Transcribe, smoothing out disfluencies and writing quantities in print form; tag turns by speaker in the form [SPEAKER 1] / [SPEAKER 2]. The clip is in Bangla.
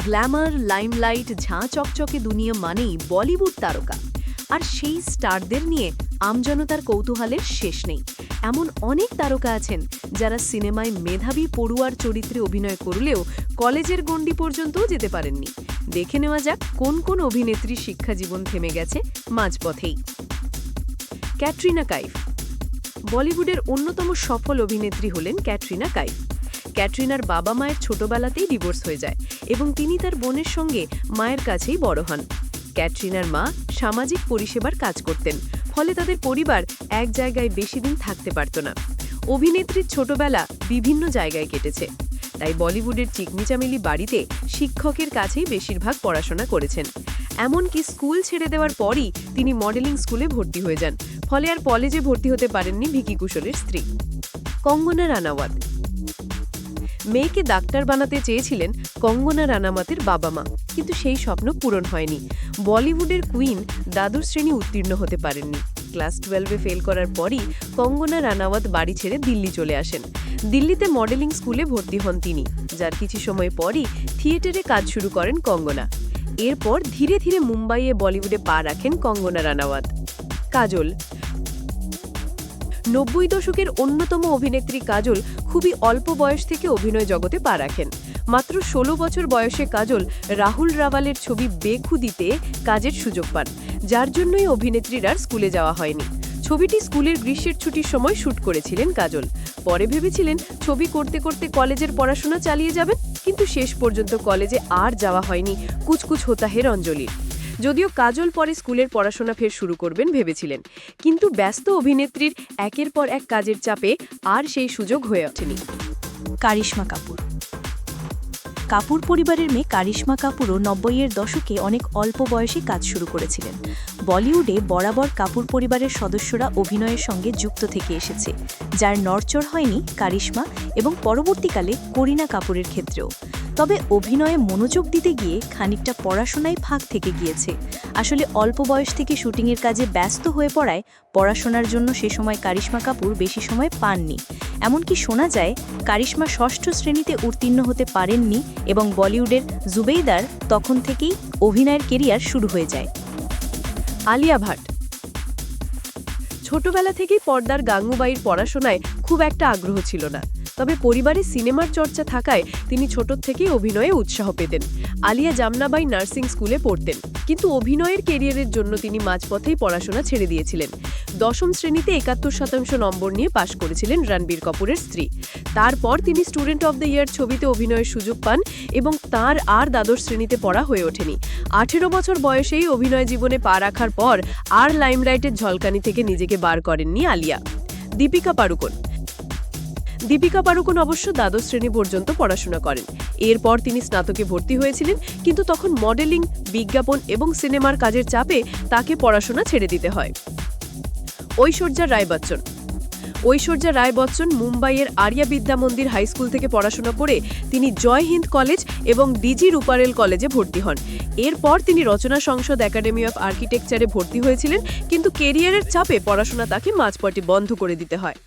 [SPEAKER 1] গ্ল্যামার, লাইমলাইট, ঝাঁ চকচকে দুনিয়া মানেই বলিউড তারকা। আর সেই স্টারদের নিয়ে আমজনতার কৌতূহলের শেষ নেই। এমন অনেক তারকা আছেন যারা সিনেমায় মেধাবী পড়ুয়ার চরিত্রে অভিনয় করলেও কলেজের গণ্ডি পর্যন্তও যেতে পারেননি। দেখে নেওয়া যাক কোন কোন অভিনেত্রীর শিক্ষা জীবন থেমে গেছে মাঝপথেই। ক্যাটরিনা কাইফ। বলিউডের অন্যতম সফল অভিনেত্রী হলেন ক্যাটরিনা কাইফ। ক্যাটরিনার বাবা মায়ের ছোটবেলাতেই ডিভোর্স হয়ে যায় এবং তিনি তার বোনের সঙ্গে মায়ের কাছেই বড় হন। ক্যাটরিনার মা সামাজিক পরিষেবার কাজ করতেন, ফলে তাদের পরিবার এক জায়গায় বেশি দিন থাকতে পারত না। অভিনেত্রীর ছোটবেলা বিভিন্ন জায়গায় কেটেছে, তাই বলিউডের চিকমিচামিলি বাড়িতে শিক্ষকের কাছেই বেশিরভাগ পড়াশোনা করেছেন। এমনকি স্কুল ছেড়ে দেওয়ার পরই তিনি মডেলিং স্কুলে ভর্তি হয়ে যান, ফলে আর কলেজে ভর্তি হতে পারেননি ভিকি কৌশলের স্ত্রী। কঙ্গনা রানাওয়াত। মেয়েকে ডাক্তার বানাতে চেয়েছিলেন কঙ্গনা রানাওয়াতের বাবা মা, কিন্তু সেই স্বপ্ন পূরণ হয়নি। বলিউডের কুইন দ্বাদশ শ্রেণী উত্তীর্ণ হতে পারেননি। ক্লাস 12-এ ফেল করার পরই কঙ্গনা রানাওয়াত বাড়ি ছেড়ে দিল্লি চলে আসেন। দিল্লিতে মডেলিং স্কুলে ভর্তি হন তিনি, যার কিছু সময় পরই থিয়েটারে কাজ শুরু করেন কঙ্গনা। এরপর ধীরে ধীরে মুম্বাইয়ে বলিউডে পা রাখেন কঙ্গনা রানাওয়াত। কাজল। 90 দশকের অন্যতম অভিনেত্রী কাজল খুবই অল্প বয়স থেকে অভিনয় জগতে পা রাখেন। মাত্র 16 বছর বয়সে কাজল রাহুল রাওয়ালের ছবি বেখুদিতে কাজের সুযোগ পান, যার জন্যই অভিনেত্রীর আর স্কুলে যাওয়া হয়নি। ছবিটি স্কুলের গ্রীষ্মের ছুটির সময় শুট করেছিলেন কাজল। পরে ভেবেছিলেন ছবি করতে করতে কলেজের পড়াশোনা চালিয়ে যাবেন, কিন্তু শেষ পর্যন্ত কলেজে আর যাওয়া হয়নি কুছ কুছ হোতা হে অঞ্জলির। যদিও কাজল পরে স্কুলের পড়াশোনা ফের শুরু করবেন ভেবেছিলেন, কিন্তু ব্যস্ত অভিনেত্রীর একের পর এক কাজের চাপে আর সেই সুযোগ হয়ে ওঠেনি।
[SPEAKER 2] কারিশমা কাপুর। কাপুর পরিবারের মেয়ে কারিশমা কাপুরও 90-এর দশকে অনেক অল্প বয়সে কাজ শুরু করেছিলেন। বলিউডে বরাবর কাপুর পরিবারের সদস্যরা অভিনয়ের সঙ্গে যুক্ত থেকে এসেছে, যার নড়চড় হয়নি কারিশমা এবং পরবর্তীকালে করিনা কাপুরের ক্ষেত্রেও। তবে অভিনয়ে মনোযোগ দিতে গিয়ে খানিকটা পড়াশোনায় ফাঁক থেকে গিয়েছে। আসলে অল্প বয়স থেকে শুটিংয়ের কাজে ব্যস্ত হয়ে পড়ায় পড়াশোনার জন্য সে সময় কারিশমা কাপুর বেশি সময় পাননি। এমনকি শোনা যায় কারিশমা 6ষ্ঠ শ্রেণীতে উত্তীর্ণ হতে পারেননি এবং বলিউডের জুবেইদার তখন থেকেই অভিনয়ের কেরিয়ার শুরু হয়ে যায়।
[SPEAKER 1] আলিয়া ভাট। ছোটবেলা থেকেই পর্দার গাঙ্গুবাইয়ের পড়াশোনায় খুব একটা আগ্রহ ছিল না, তবে পরিবারে সিনেমার চর্চা থাকায় তিনি ছোট থেকেই অভিনয়ে উৎসাহ পেতেন। আলিয়া জামনাবাই নার্সিং স্কুলে পড়তেন, কিন্তু অভিনয়ের কেরিয়ারের জন্য তিনি মাঝপথেই পড়াশোনা ছেড়ে দিয়েছিলেন। 10ম শ্রেণীতে 71% নম্বর নিয়ে পাশ করেছিলেন রণবীর কাপুরের স্ত্রী। তারপর তিনি স্টুডেন্ট অব দ্য ইয়ার ছবিতে অভিনয়ের সুযোগ পান এবং তার আর দ্বাদশ শ্রেণীতে পড়া হয়ে ওঠেনি। 18 বছর বয়সেই অভিনয় জীবনে পা রাখার পর আর লাইমলাইটের ঝলকানি থেকে নিজেকে বার করেননি আলিয়া। দীপিকা পাড়ুকোন। দীপিকা পাড়ুকোন অবশ্য দ্বাদশ শ্রেণী পর্যন্ত পড়াশোনা করেন। এরপর তিনি স্নাতকে ভর্তি হয়েছিলেন, কিন্তু তখন মডেলিং, বিজ্ঞাপন এবং সিনেমার কাজের চাপে তাকে পড়াশোনা ছেড়ে দিতে হয়। ঐশ্বর্যা রায় বচ্চন। ঐশ্বর্যা রায় বচ্চন মুম্বাইয়ের আর্য়া বিদ্যা মন্দির হাই স্কুল থেকে পড়াশোনা করে তিনি জয় হিন্দ কলেজ এবং ডিজি রূপারেল কলেজে ভর্তি হন। এরপর তিনি রচনা সংসদ একাডেমি অফ আর্কিটেকচারে ভর্তি হয়েছিলেন, কিন্তু কেরিয়ারের চাপে পড়াশোনা তাকে মাঝপথে বন্ধ করে দিতে হয়।